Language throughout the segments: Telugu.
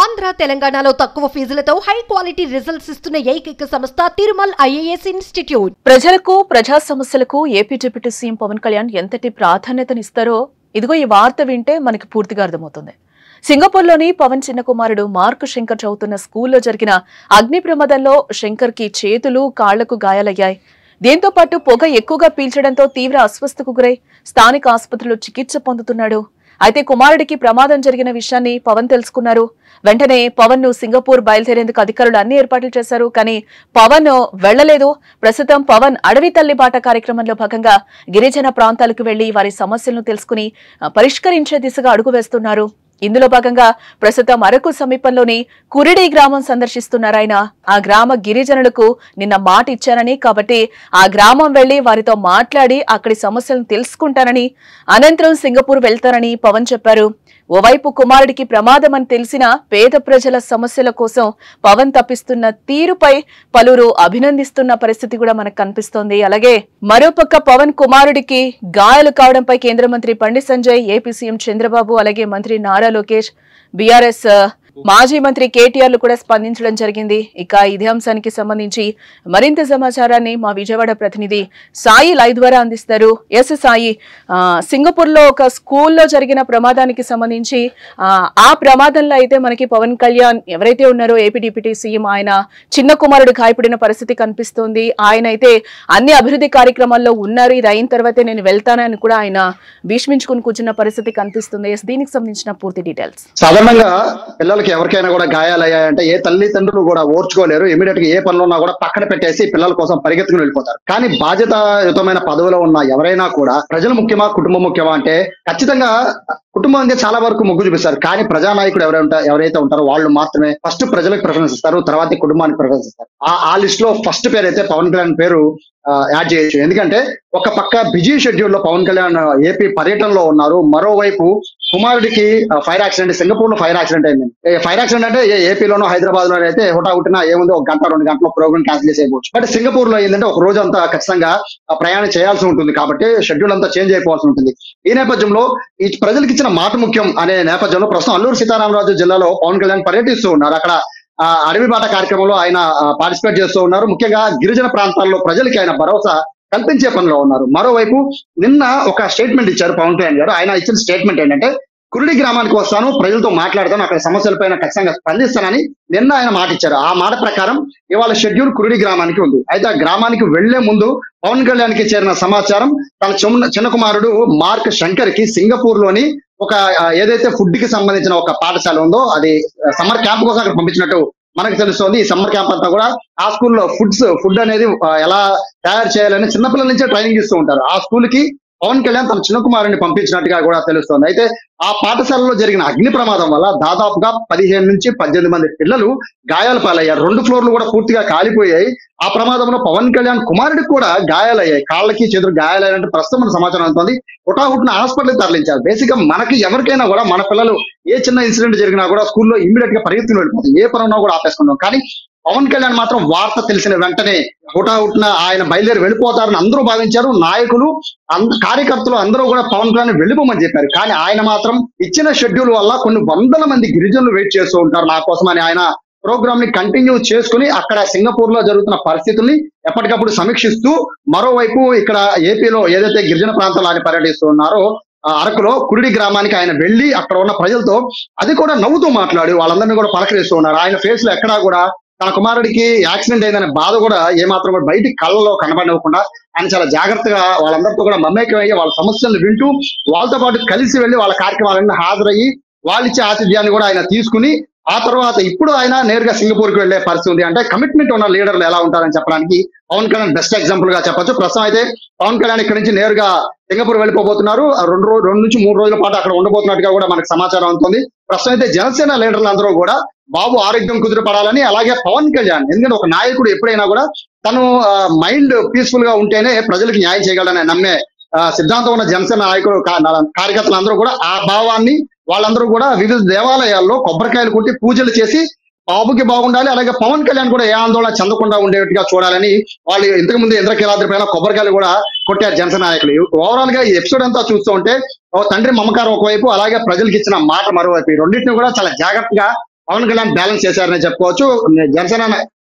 ఆంధ్ర తెలంగాణలో తక్కువ ఫీజులతో హై క్వాలిటీ రిజల్ట్స్ ఇస్తున్న ఏకైక సంస్థ తిరుమల్ ఐఏఎస్ ఇన్స్టిట్యూట్. ప్రజలకు ప్రజా సమస్యలకు AP deputy CM Pavan Kalyan ఎంతటి ప్రాధాన్యతనిస్తారో ఇదిగో ఈ వార్త వింటే మనకి పూర్తిగా అర్థమవుతుంది. సింగపూర్లోని పవన్ చిన్న కుమారుడు మార్క్ శంకర్ చదువుతున్న స్కూల్లో జరిగిన అగ్ని ప్రమాదంలో శంకర్ కి చేతులు కాళ్లకు గాయాలయ్యాయి. దీంతో పాటు పొగ ఎక్కువగా పీల్చడంతో తీవ్ర అస్వస్థకు గురై స్థానిక ఆసుపత్రిలో చికిత్స పొందుతున్నాడు. అయితే కుమారుడికి ప్రమాదం జరిగిన విషయాన్ని పవన్ తెలుసుకున్నారు. వెంటనే పవన్ ను సింగపూర్ బయలుదేరేందుకు అధికారులు అన్ని ఏర్పాట్లు చేశారు. కానీ పవన్ వెళ్లలేదు. ప్రస్తుతం పవన్ అడవి తల్లి బాట కార్యక్రమంలో భాగంగా గిరిజన ప్రాంతాలకు వెళ్లి వారి సమస్యలను తెలుసుకుని పరిష్కరించే దిశగా అడుగు వేస్తున్నారు. ఇందులో భాగంగా ప్రస్తుతం అరకు సమీపంలోని కురిడి గ్రామం సందర్శిస్తున్నారు ఆయన. ఆ గ్రామ గిరిజనులకు నిన్న మాట ఇచ్చానని, కాబట్టి ఆ గ్రామం వెళ్లి వారితో మాట్లాడి అక్కడి సమస్యలను తెలుసుకుంటానని, అనంతరం సింగపూర్ వెళ్తారని పవన్ చెప్పారు. ఓవైపు కుమారుడికి ప్రమాదం అని తెలిసిన పేద ప్రజల సమస్యల కోసం పవన్ తప్పిస్తున్న తీరుపై పలువురు అభినందిస్తున్న పరిస్థితి కూడా మనకు కనిపిస్తోంది. అలాగే మరోపక్క పవన్ కుమారుడికి గాయాలు కావడంపై కేంద్ర మంత్రి బండి సంజయ్, ఏపీ సీఎం చంద్రబాబు, అలాగే మంత్రి నారా లోకేష్, బీఆర్ఎస్ మాజీ మంత్రి కేటీఆర్ లు కూడా స్పందించడం జరిగింది. ఇక ఇదే అంశానికి సంబంధించి మరింత సమాచారాన్ని మా విజయవాడ ప్రతినిధి సాయి లైవ్ ద్వారా అందిస్తారు. ఎస్ సాయి, సింగపూర్ లో ఒక స్కూల్లో జరిగిన ప్రమాదానికి సంబంధించి ఆ ప్రమాదంలో అయితే మనకి పవన్ కళ్యాణ్ ఎవరైతే ఉన్నారో ఏపీ డిప్యూటీ సీఎం, ఆయన చిన్న కుమారుడు గాయపడిన పరిస్థితి కనిపిస్తోంది. ఆయన అయితే అన్ని అభివృద్ధి కార్యక్రమాల్లో ఉన్నారు. ఇది అయిన తర్వాతే నేను వెళ్తానని కూడా ఆయన భీష్మించుకుని కూర్చున్న పరిస్థితి కనిపిస్తుంది. దీనికి సంబంధించిన పూర్తి డీటెయిల్స్. సాధారణంగా పిల్లలకి ఎవరికైనా కూడా గాయాలయ్యాయంటే ఏ తల్లిదండ్రులు కూడా ఓర్చుకోలేరు. ఇమీడియట్ గా ఏ పనులు ఉన్నా కూడా పక్కన పెట్టేసి పిల్లల కోసం పరిగెత్తుకుని వెళ్ళిపోతారు. కానీ బాధ్యతాయుతమైన పదవిలో ఉన్న ఎవరైనా కూడా ప్రజలు ముఖ్యమా కుటుంబం ముఖ్యమా అంటే ఖచ్చితంగా కుటుంబం అంటే చాలా వరకు మొగ్గు చూపిస్తారు. కానీ ప్రజానాయకుడు ఎవరైతే ఉంటారో వాళ్ళు మాత్రమే ఫస్ట్ ప్రజలకు ప్రిఫరెన్స్ ఇస్తారు, తర్వాత కుటుంబానికి ప్రిఫరెన్స్ ఇస్తారు. ఆ లిస్ట్ లో ఫస్ట్ పేరు అయితే పవన్ కళ్యాణ్ పేరు యాడ్ చేయొచ్చు. ఎందుకంటే ఒక పక్క బిజీ షెడ్యూల్ లో పవన్ కళ్యాణ్ ఏపీ పర్యటనలో ఉన్నారు. మరోవైపు కుమారుడికి ఫైర్ యాక్సిడెంట్, సింగపూర్ లో ఫైర్ యాక్సిడెంట్ అయింది. ఫైర్ యాక్సిడెంట్ అంటే ఏపీలోనో హైదరాబాద్ లోనే అయితే హుటాహుటిన ఏముంది, 1 గంట 2 గంటల ప్రోగ్రామ్ క్యాన్సిల్ చేసేయవచ్చు. బట్ సింగపూర్ లో ఏంటంటే ఒక రోజు అంతా ఖచ్చితంగా ప్రయాణం చేయాల్సి ఉంటుంది. కాబట్టి షెడ్యూల్ అంతా చేంజ్ అయిపోవాల్సి ఉంటుంది. ఈ నేపథ్యంలో ఈ ప్రజలకు ఇచ్చిన మాట ముఖ్యం అనే నేపథ్యంలో ప్రస్తుతం అల్లూరు సీతారామరాజు జిల్లాలో పవన్ కళ్యాణ్ పర్యటిస్తూ ఉన్నారు. అక్కడ అడవి బాట కార్యక్రమంలో ఆయన పార్టిసిపేట్ చేస్తూ ఉన్నారు. ముఖ్యంగా గిరిజన ప్రాంతాల్లో ప్రజలకి ఆయన భరోసా కల్పించే పనిలో ఉన్నారు. మరోవైపు నిన్న ఒక స్టేట్మెంట్ ఇచ్చారు పవన్ కళ్యాణ్ గారు. ఆయన ఇచ్చిన స్టేట్మెంట్ ఏంటంటే కురిడి గ్రామానికి వస్తాను, ప్రజలతో మాట్లాడతాను, అక్కడ సమస్యలపైన ఖచ్చితంగా స్పందిస్తానని నిన్న ఆయన మాట ఇచ్చారు. ఆ మాట ప్రకారం ఇవాళ షెడ్యూల్ కురిడి గ్రామానికి ఉంది. అయితే ఆ గ్రామానికి వెళ్లే ముందు పవన్ కళ్యాణ్ కి చేరిన సమాచారం తన చిన్న కుమారుడు మార్క్ శంకర్ కి సింగపూర్ లోని ఒక ఏదైతే ఫుడ్ కి సంబంధించిన ఒక పాఠశాల ఉందో అది సమ్మర్ క్యాంప్ కోసం అక్కడ పంపించినట్టు మనకు తెలుస్తోంది. ఈ సమ్మర్ క్యాంప్ అంతా కూడా ఆ స్కూల్లో ఫుడ్ అనేది ఎలా తయారు చేయాలని చిన్నపిల్లల నుంచే ట్రైనింగ్ ఇస్తూ ఉంటారు. ఆ స్కూల్ కి పవన్ కళ్యాణ్ తన చిన్న కుమారుని పంపించినట్టుగా కూడా తెలుస్తోంది. అయితే ఆ పాఠశాలలో జరిగిన అగ్ని ప్రమాదం వల్ల దాదాపుగా 15 నుంచి 18 మంది పిల్లలు గాయాల పాలయ్యారు. 2 ఫ్లోర్లు కూడా పూర్తిగా కాలిపోయాయి. ఆ ప్రమాదంలో పవన్ కళ్యాణ్ కుమారుడికి కూడా గాయాలయ్యాయి. కాళ్ళకి చేతులు గాయాలయ్యారంటే ప్రస్తుతం మన సమాచారం అందుతోంది. హుటాహుటిన హాస్పిటల్కి తరలించారు. బేసిక్ గా మనకి ఎవరికైనా కూడా మన పిల్లలు ఏ చిన్న ఇన్సిడెంట్ జరిగినా కూడా స్కూల్లో ఇమ్మీడియట్ గా పరిగెత్తుకుని వెళ్ళిపోతాం, ఏ పనున్నా కూడా ఆపేసుకుంటాం. కానీ పవన్ కళ్యాణ్ మాత్రం వార్త తెలిసిన వెంటనే హుటాహుటిన ఆయన బయలుదేరి వెళ్ళిపోతారని అందరూ భావించారు. నాయకులు కార్యకర్తలు అందరూ కూడా పవన్ కళ్యాణ్ వెళ్ళిపోమని చెప్పారు. కానీ ఆయన మాత్రం ఇచ్చిన షెడ్యూల్ వల్ల కొన్ని వందల మంది గిరిజనులు వెయిట్ చేస్తూ ఉంటారు నా కోసం అని ఆయన ప్రోగ్రామ్ ని కంటిన్యూ చేసుకుని అక్కడ సింగపూర్ లో జరుగుతున్న పరిస్థితుల్ని ఎప్పటికప్పుడు సమీక్షిస్తూ, మరోవైపు ఇక్కడ ఏపీలో ఏదైతే గిరిజన ప్రాంతాలు ఆయన పర్యటిస్తూ ఉన్నారో అరకులో కురిడి గ్రామానికి ఆయన వెళ్లి అక్కడ ఉన్న ప్రజలతో అది కూడా నవ్వుతూ మాట్లాడి వాళ్ళందరినీ కూడా పలకరిస్తూ ఉన్నారు. ఆయన ఫేస్ లో ఎక్కడా కూడా తన కుమారుడికి యాక్సిడెంట్ అయిందనే బాధ కూడా ఏమాత్రం కూడా బయటికి కళ్ళలో కనబడకుండా ఆయన చాలా జాగ్రత్తగా వాళ్ళందరితో కూడా మమేకమయ్యి వాళ్ళ సమస్యలను వింటూ వాళ్ళతో పాటు కలిసి వెళ్లి వాళ్ళ కార్యక్రమాలన్నీ హాజరయ్యి వాళ్ళిచ్చే ఆతిథ్యాన్ని కూడా ఆయన తీసుకుని ఆ తర్వాత ఇప్పుడు ఆయన నేరుగా సింగపూర్ కి వెళ్లే పరిస్థితి ఉంది. అంటే కమిట్మెంట్ ఉన్న లీడర్లు ఎలా ఉంటారని చెప్పడానికి పవన్ కళ్యాణ్ బెస్ట్ ఎగ్జాంపుల్ గా చెప్పొచ్చు. ప్రస్తుతం అయితే పవన్ కళ్యాణ్ ఇక్కడి నుంచి నేరుగా సింగపూర్ వెళ్ళిపోతున్నారు. 2 నుంచి 3 రోజుల పాటు అక్కడ ఉండబోతున్నట్టుగా కూడా మనకు సమాచారం అవుతుంది. ప్రస్తుతం అయితే జనసేన లీడర్లు అందరూ కూడా బాబు ఆరోగ్యం కుదిరిపడాలని, అలాగే పవన్ కళ్యాణ్ ఎందుకంటే ఒక నాయకుడు ఎప్పుడైనా కూడా తను మైండ్ పీస్ఫుల్ గా ఉంటేనే ప్రజలకు న్యాయం చేయగలడని నమ్మే సిద్ధాంతం ఉన్న జనసేన నాయకులు కార్యకర్తలు అందరూ కూడా ఆ భావాన్ని వాళ్ళందరూ కూడా వివిధ దేవాలయాల్లో కొబ్బరికాయలు కొట్టి పూజలు చేసి బాబుకి బాగుండాలి, అలాగే పవన్ కళ్యాణ్ కూడా ఏ ఆందోళన చెందకుండా ఉండేట్టుగా చూడాలని వాళ్ళు ఇంతకు ముందు ఇంద్రకీలాద్రి పైన కొబ్బరికాయలు కూడా కొట్టారు జనసేన నాయకులు. ఓవరాల్ గా ఈ ఎపిసోడ్ అంతా చూస్తూ ఉంటే తండ్రి మమకారం ఒకవైపు, అలాగే ప్రజలకు ఇచ్చిన మాట మరోవైపు, ఈ రెండింటిని కూడా చాలా జాగ్రత్తగా పవన్ కళ్యాణ్ బ్యాలెన్స్ చేశారని చెప్పుకోవచ్చు. జనసేన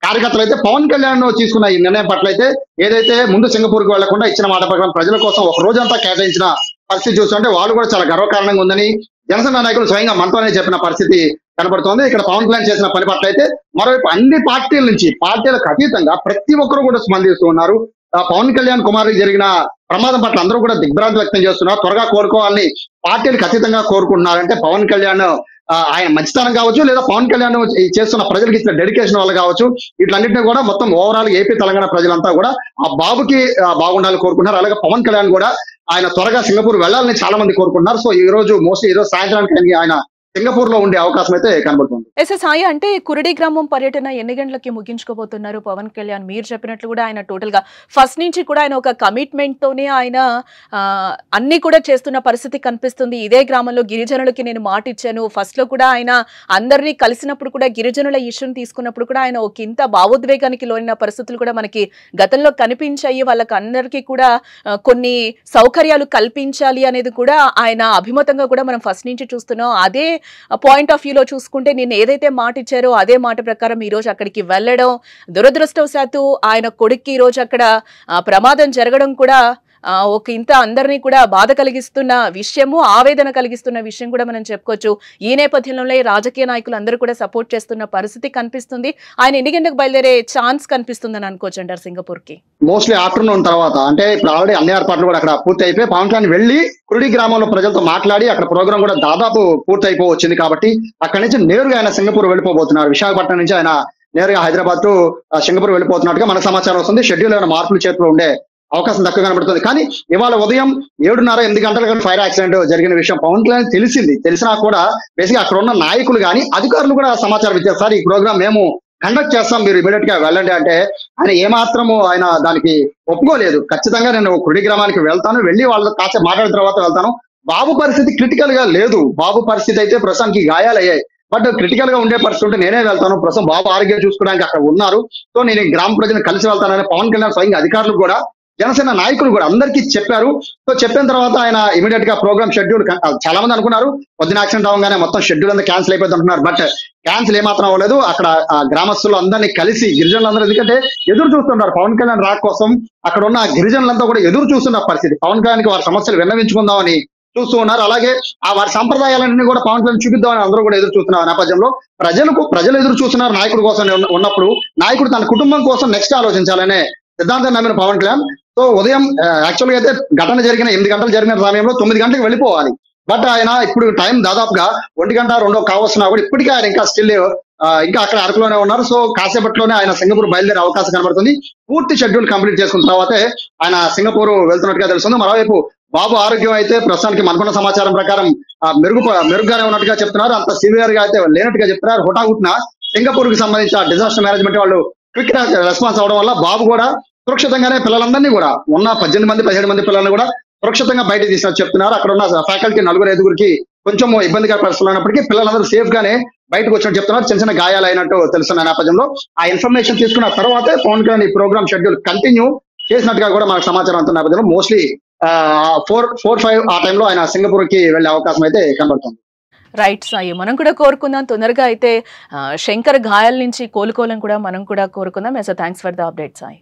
కార్యకర్తలు అయితే పవన్ కళ్యాణ్ తీసుకున్న ఈ నిర్ణయం పట్ల అయితే ఏదైతే ముందు సింగపూర్కి వెళ్లకుండా ఇచ్చిన మాట ప్రకారం ప్రజల కోసం ఒక రోజంతా కేటాయించిన పరిస్థితి చూస్తుంటే వాళ్ళు కూడా చాలా గర్వకారణంగా ఉందని జనసేన నాయకులు స్వయంగా మనతోనే చెప్పిన పరిస్థితి కనబడుతోంది. ఇక్కడ పవన్ కళ్యాణ్ చేసిన పని పట్ల అయితే మరోవైపు అన్ని పార్టీల నుంచి పార్టీలకు అతీతంగా ప్రతి ఒక్కరు కూడా స్పందిస్తూ ఉన్నారు. పవన్ కళ్యాణ్ కుమారుడికి జరిగిన ప్రమాదం పట్ల అందరూ కూడా దిగ్భ్రాంతి వ్యక్తం చేస్తున్నారు. త్వరగా కోరుకోవాలని పార్టీలకు అతీతంగా కోరుకుంటున్నారంటే పవన్ కళ్యాణ్ ఆయన మంచితనం కావచ్చు, లేదా పవన్ కళ్యాణ్ చేస్తున్న ప్రజలకు ఇచ్చిన డెడికేషన్ వల్ల కావచ్చు, వీటన్నింటినీ కూడా మొత్తం ఓవరాల్ ఏపీ తెలంగాణ ప్రజలంతా కూడా ఆ బాబుకి బాగుండాలని కోరుకుంటున్నారు. అలాగే పవన్ కళ్యాణ్ కూడా ఆయన త్వరగా సింగపూర్ వెళ్ళాలని చాలా మంది కోరుకుంటున్నారు. సో ఈ రోజు మోస్ట్లీ ఈ రోజు సాయంత్రానికి ఆయన సింగపూర్ లో ఉండే అవకాశం అయితే కనబడుతుంది. సాయి, అంటే కురడి గ్రామం పర్యటన ఎన్ని గంటలకి ముగించుకోబోతున్నారు పవన్ కళ్యాణ్? మీరు చెప్పినట్లు కూడా ఆయన టోటల్ గా ఫస్ట్ నుంచి కూడా ఆయన ఒక కమిట్మెంట్ తోనే ఆయన అన్ని కూడా చేస్తున్న పరిస్థితి కనిపిస్తుంది. ఇదే గ్రామంలో గిరిజనులకి నేను మాట ఇచ్చాను. ఫస్ట్ లో కూడా ఆయన అందరినీ కలిసినప్పుడు కూడా గిరిజనుల ఇష్యూని తీసుకున్నప్పుడు కూడా ఆయన ఒక ఇంత భావోద్వేగానికి లోనిన పరిస్థితులు కూడా మనకి గతంలో కనిపించాయి. వాళ్ళకి అందరికీ కూడా కొన్ని సౌకర్యాలు కల్పించాలి అనేది కూడా ఆయన అభిమతంగా కూడా మనం ఫస్ట్ నుంచి చూస్తున్నాం. అదే పాయింట్ ఆఫ్ వ్యూలో చూసుకుంటే నేను ఏదైతే మాట ఇచ్చారో అదే మాట ప్రకారం ఈ రోజు అక్కడికి వెళ్ళడం, దురదృష్టవశాత్తు ఆయన కొడుక్కి ఈ రోజు అక్కడ ప్రమాదం జరగడం కూడా ఒక ఇంత అందరినీ కూడా బాధ కలిగిస్తున్న విషయము, ఆవేదన కలిగిస్తున్న విషయం కూడా మనం చెప్పుకోవచ్చు. ఈ నేపథ్యంలో రాజకీయ నాయకులు అందరూ కూడా సపోర్ట్ చేస్తున్న పరిస్థితి కనిపిస్తుంది. ఆయన ఎన్ని గంటలకు బయలుదేరే ఛాన్స్ కనిపిస్తుందని అనుకోవచ్చు అంటారు సింగపూర్ కి? మోస్ట్లీ ఆఫ్టర్నూన్ తర్వాత, అంటే ఇప్పుడు ఆల్రెడీ అన్ని ఏర్పాట్లు కూడా అక్కడ పూర్తి అయిపోయి పవన్ కళ్యాణ్ వెళ్లి కురుడి గ్రామంలో ప్రజలతో మాట్లాడి అక్కడ ప్రోగ్రామ్ కూడా దాదాపు పూర్తి అయిపోవచ్చింది. కాబట్టి అక్కడి నుంచి నేరుగా ఆయన సింగపూర్ వెళ్ళిపోబోతున్నారు. విశాఖపట్నం నుంచి ఆయన నేరుగా హైదరాబాద్ టు సింగపూర్ వెళ్ళిపోతున్నట్టుగా మనకు సమాచారం వస్తుంది. షెడ్యూల్ ఏమైనా మార్పులు చేతిలో ఉండే అవకాశం తక్కువ కనబడుతుంది. కానీ ఇవాళ ఉదయం 7:30-8 గంటలకు ఫైర్ యాక్సిడెంట్ జరిగిన విషయం పవన్ కళ్యాణ్ తెలిసినా కూడా బేసిక్గా అక్కడ ఉన్న నాయకులు కానీ అధికారులు కూడా సమాచారం ఇచ్చారు. సార్ ఈ ప్రోగ్రామ్ మేము కండక్ట్ చేస్తాం, మీరు ఇమీడియట్ గా వెళ్ళండి అంటే ఆయన ఏమాత్రము ఆయన దానికి ఒప్పుకోలేదు. ఖచ్చితంగా నేను కుడి గ్రామానికి వెళ్తాను, వెళ్ళి వాళ్ళతో కాసేపు మాట్లాడిన తర్వాత వెళ్తాను. బాబు పరిస్థితి క్రిటికల్ గా లేదు. బాబు పరిస్థితి అయితే ప్రస్తుతానికి గాయాలయ్యాయి. బట్ క్రిటికల్ గా ఉండే పరిస్థితి ఉంటే నేనే వెళ్తాను, ప్రస్తుతం బాబు ఆరోగ్యం చూసుకోవడానికి అక్కడ ఉన్నారు, సో నేను గ్రామ ప్రజలను కలిసి వెళ్తానని పవన్ కళ్యాణ్ స్వయంగా అధికారులు కూడా జనసేన నాయకులు కూడా అందరికీ చెప్పారు. సో చెప్పిన తర్వాత ఆయన ఇమీడియట్ గా ప్రోగ్రామ్ షెడ్యూల్, చాలా మంది అనుకున్నారు పొద్దున యాక్సిడెంట్ అవగానే మొత్తం షెడ్యూల్ అంతా క్యాన్సిల్ అయిపోతుంది అంటున్నారు. బట్ క్యాన్సిల్ ఏమాత్రం అవ్వలేదు. అక్కడ గ్రామస్తులు అందరినీ కలిసి గిరిజనులందరూ, ఎందుకంటే ఎదురు చూస్తున్నారు పవన్ కళ్యాణ్ రాక కోసం. అక్కడ ఉన్న గిరిజనులంతా కూడా ఎదురు చూస్తున్న పరిస్థితి, పవన్ కళ్యాణ్కి వారి సమస్యలు విన్నవించుకుందామని చూస్తూ ఉన్నారు. అలాగే ఆ వారి సంప్రదాయాలన్నీ కూడా పవన్ కళ్యాణ్ చూపిద్దామని అందరూ కూడా ఎదురు చూస్తున్నారు. నేపథ్యంలో ప్రజలు ఎదురు చూస్తున్నారు నాయకుడి కోసం ఉన్నప్పుడు నాయకుడు తన కుటుంబం కోసం నెక్స్ట్ ఆలోచించాలనే సిద్ధాంతం నమ్మిన పవన్ కళ్యాణ్ సో ఉదయం యాక్చువల్ గా అయితే ఘటన జరిగిన 8 గంటలు జరిగిన సమయంలో 9 గంటలకు వెళ్ళిపోవాలి. బట్ ఆయన ఇప్పుడు టైం దాదాపుగా 1 గంట 2 కావస్తున్నా కూడా ఇప్పటికీ ఆయన ఇంకా స్టిల్ ఇంకా అక్కడ అరకులోనే ఉన్నారు. సో కాసేపట్లోనే ఆయన సింగపూర్ బయలుదేరే అవకాశం కనబడుతుంది. పూర్తి షెడ్యూల్ కంప్లీట్ చేసుకున్న తర్వాతే ఆయన సింగపూర్ వెళ్తున్నట్టుగా తెలుస్తుంది. మరోవైపు బాబు ఆరోగ్యం అయితే ప్రస్తుతానికి మనకున్న సమాచారం ప్రకారం మెరుగ్గానే ఉన్నట్టుగా చెప్తున్నారు. అంత సివియర్ గా అయితే లేనట్టుగా చెప్తున్నారు. హుటాహుటిన సింగపూర్ కి సంబంధించిన డిజాస్టర్ మేనేజ్మెంట్ వాళ్ళు క్విక్ రెస్పాన్స్ అవడం వల్ల బాబు కూడా సురక్షితంగానే పిల్లలందరినీ కూడా ఉన్న 17 మంది పిల్లల్ని కూడా సురక్షితంగా బయటకు తీసినట్టు చెప్తున్నారు. అక్కడ ఉన్న ఫ్యాకల్టీ 4-5 కొంచెం ఇబ్బందికర పరిస్థితులు ఉన్నప్పటికీ పిల్లలందరూ సేఫ్ గానే బయటకు వచ్చినట్టు చెప్తున్నారు. చిన్న గాయాలు అయినట్టు తెలుస్తున్న నేపథ్యంలో ఆ ఇన్ఫర్మేషన్ తీసుకున్న తర్వాతే పవన్ కళ్యాణ్ ఈ ప్రోగ్రామ్ షెడ్యూల్ కంటిన్యూ చేసినట్టుగా కూడా మనకు సమాచారం అంటున్న నేపథ్యంలో మోస్ట్లీ 4-5 ఆ టైంలో ఆయన సింగపూర్ కి వెళ్లే అవకాశం అయితే కనబడుతుంది. రైట్ సాయి, మనం కూడా కోరుకుందాం తొందరగా అయితే శంకర్ గాయాల నుంచి కోలుకోవాలని కూడా మనం కూడా కోరుకుందాం. So thanks for the update Sai.